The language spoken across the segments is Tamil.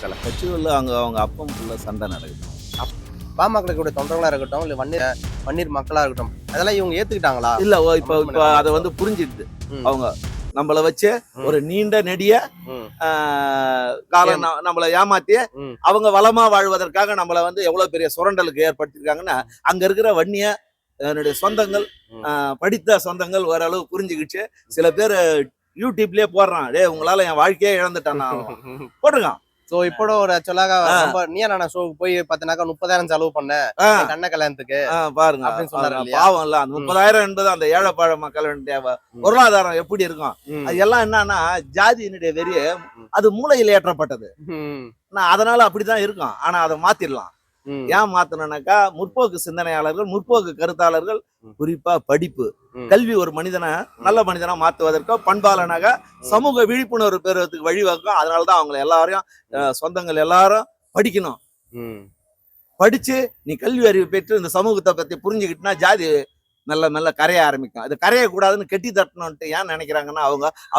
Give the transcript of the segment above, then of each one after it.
கட்சிகளில் அவங்க அப்பம் உள்ள சண்டை நடக்குது. பாமக தொண்டர்களா இருக்கட்டும், இல்ல வன்னியர் மக்களா இருக்கட்டும், அதெல்லாம் இவங்க ஏத்துக்கிட்டாங்களா? இல்ல இப்போ அதை வந்து புரிஞ்சிடுது. அவங்க நம்மளை வச்சு ஒரு நீண்ட நெடிய காலம் நம்மளை ஏமாத்தி அவங்க வளமா வாழ்வதற்காக நம்மளை வந்து எவ்வளவு பெரிய சுரண்டலுக்கு ஏற்படுத்திருக்காங்கன்னா அங்க இருக்கிற வன்னிய என்னுடைய சொந்தங்கள் படித்த சொந்தங்கள் ஓரளவு புரிஞ்சுக்கிச்சு. சில பேர் யூடியூப்லயே போடுறான், டே உங்களால என் வாழ்க்கையே இழந்துட்டான் போட்டிருக்கான். சோ இப்போ ஒரு ஆக்சுவலாக நீ நான் ஷோக்கு போய் பார்த்தனாக்கா 30,000 செலவு பண்ணேன் கண்ண கல்யாணத்துக்கு பாருங்க அப்படின்னு சொன்னாரு. பாவம் இல்ல, அந்த 30,000 என்பது அந்த ஏழைப்பாழ மக்களுடைய பொருளாதாரம் எப்படி இருக்கும். அது எல்லாம் என்னன்னா ஜாதியினுடைய வெறிய அது மூளையில் ஏற்றப்பட்டது. அதனால அப்படிதான் இருக்கும். ஆனா அதை மாத்திடலாம். ஏன் மாத்தணும்னாக்கா முற்போக்கு சிந்தனையாளர்கள், முற்போக்கு கருத்தாளர்கள், குறிப்பா படிப்பு கல்வி ஒரு மனிதனை நல்ல மனிதனா மாத்துவதற்கோ பண்பாளனாக சமூக விழிப்புணர்வு பெறுவதற்கு வழிவகுக்கும். அதனாலதான் அவங்களை எல்லாரையும் சொந்தங்கள் எல்லாரும் படிக்கணும். படிச்சு நீ கல்வி அறிவு பெற்று இந்த சமூகத்தை பத்தி புரிஞ்சுக்கிட்டுனா ஜாதி மெல்ல மெல்ல கரைய ஆரம்பிக்கும். அது கரையக்கூடாதுன்னு கெட்டி தட்டணும்ட்டு ஏன் நினைக்கிறாங்கன்னா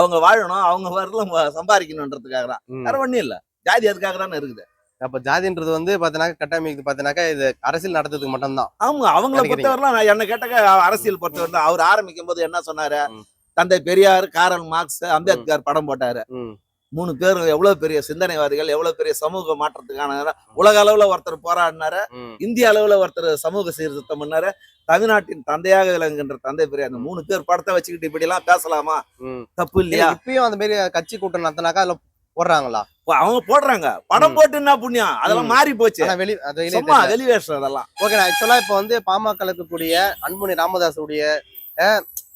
அவங்க வாழணும், அவங்க வரலாம் சம்பாதிக்கணும்ன்றதுக்காக தான். வேற ஒண்ணும் இல்ல, ஜாதி அதுக்காக தானே இருக்குது. அப்ப ஜாதின்றது வந்து பாத்தீங்கன்னா கட்டமைக்கு பாத்தீங்கன்னா இது அரசியல் நடத்துறதுக்கு மட்டும்தான். அவங்க அவங்களை பொறுத்தவரைலாம் என்ன கேட்டாக்க அரசியல் பொறுத்தவரை தான். அவர் ஆரம்பிக்கும் போது என்ன சொன்னாரு, தந்தை பெரியார், காரல் மார்க்ஸ், அம்பேத்கர் படம் போட்டாரு. 3 பேரும் எவ்வளவு பெரிய சிந்தனைவாதிகள், எவ்வளவு பெரிய சமூக மாற்றத்துக்கான உலக அளவுல ஒருத்தர் போராடினாரு, இந்திய அளவுல ஒருத்தர் சமூக சீர்திருத்தம் பண்ணாரு, தமிழ்நாட்டின் தந்தையாக விளங்குகின்ற தந்தை பெரியார். அந்த 3 பேர் படத்தை வச்சுக்கிட்டு இப்படி எல்லாம் பேசலாமா? தப்பு இல்லையா? இப்பயும் அந்த மாதிரி கட்சி கூட்டம் நடத்தினாக்கா அதுல போடுறாங்களா? அவங்க போடுறாங்க. படம் போட்டு என்ன புண்ணியம், அதெல்லாம் மாறி போச்சு. வெளிவேஷம் அதெல்லாம். ஓகே, ஆக்சுவலா இப்ப வந்து பாமக இருக்கக்கூடிய அன்புமணி ராமதாஸ் உடைய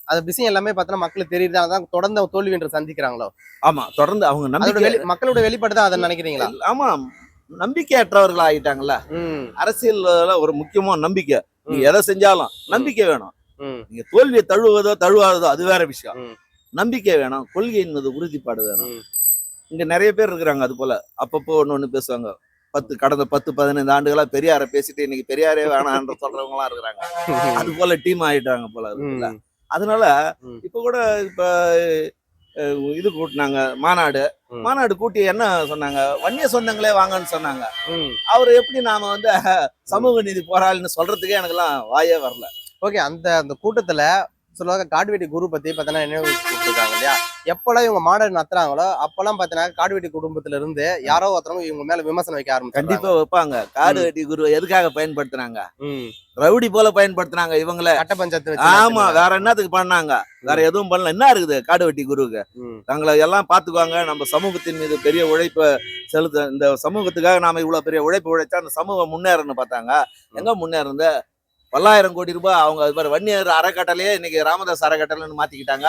அந்த விஷயம் எல்லாமே பார்த்தா மக்களுக்கு தெரியுது. அதான் தொடர்ந்து தோல்வி என்று சந்திக்கிறாங்களோ? ஆமா, தொடர்ந்து அவங்க மக்களோட வெளிப்பாடு தான் அதை நினைக்கிறீங்களா? ஆமா, நம்பிக்கையற்றவர்கள் ஆகிட்டாங்கல்ல. அரசியல் ஒரு முக்கியமான நம்பிக்கை. நீங்க எதை செஞ்சாலும் நம்பிக்கை வேணும். நீங்க தோல்வியை தழுவாததோ அது வேற விஷயம். நம்பிக்கை வேணும், கொள்கை என்பது உறுதிப்பாடு வேணும். இங்க நிறைய பேர் இருக்கிறாங்க அது போல. அப்பப்போ ஒண்ணு பேசுவாங்க. கடந்த 10-15 ஆண்டுகளா பெரியார பேசிட்டு இன்னைக்கு பெரியாரே வேணான்ற சொல்றவங்க எல்லாம் இருக்கிறாங்க. அது போல டீம் ஆயிட்டாங்க போல இருக்குல்ல. அதனால இப்ப கூட இது கூட்டினாங்க, மாநாடு கூட்டி என்ன சொன்னாங்க, வன்னிய சொந்தங்களே வாங்கன்னு சொன்னாங்க. அவரு எப்படி நாம வந்து சமூக நீதி போராளின்னு சொல்றதுக்கே எனக்கு எல்லாம் வாயே வரல. ஓகே, அந்த கூட்டத்துல சொல்லுவாங்க காடுவெட்டி குரு பத்தி பார்த்தீங்கன்னா நினைவு கொடுத்துருக்காங்க இல்லையா? எப்பெல்லாம் இவங்க மாநாடு நடத்துறாங்களோ அப்பெல்லாம் பார்த்தீங்கன்னா காடுவெட்டி குடும்பத்துல இருந்து யாரோ ஒருத்தவங்க இவங்க மேல விமர்சனம் வைக்க ஆரம்பிச்சு. கண்டிப்பா வைப்பாங்க. காடுவெட்டி குரு எதுக்காக பயன்படுத்தினாங்க? ரவுடி போல பயன்படுத்தினாங்க இவங்கள. கட்ட பஞ்சாயத்து. ஆமா, வேற என்னத்துக்கு பண்ணாங்க? வேற எதுவும் பண்ணல. என்ன இருக்குது காடுவெட்டி குருவுக்கு? தங்களை எல்லாம் பாத்துக்குவாங்க, நம்ம சமூகத்தின் மீது பெரிய உழைப்பை செலுத்த, இந்த சமூகத்துக்காக நாம இவ்வளவு பெரிய உழைப்பு உழைச்சா அந்த சமூகம் முன்னேறன்னு பார்த்தாங்க. எங்க முன்னேறது? 1000 கோடி ரூபாய் அவங்க வன்னியர் அறக்கட்டளையே இன்னைக்கு ராமதாஸ் அறக்கட்டளைன்னு மாத்திக்கிட்டாங்க.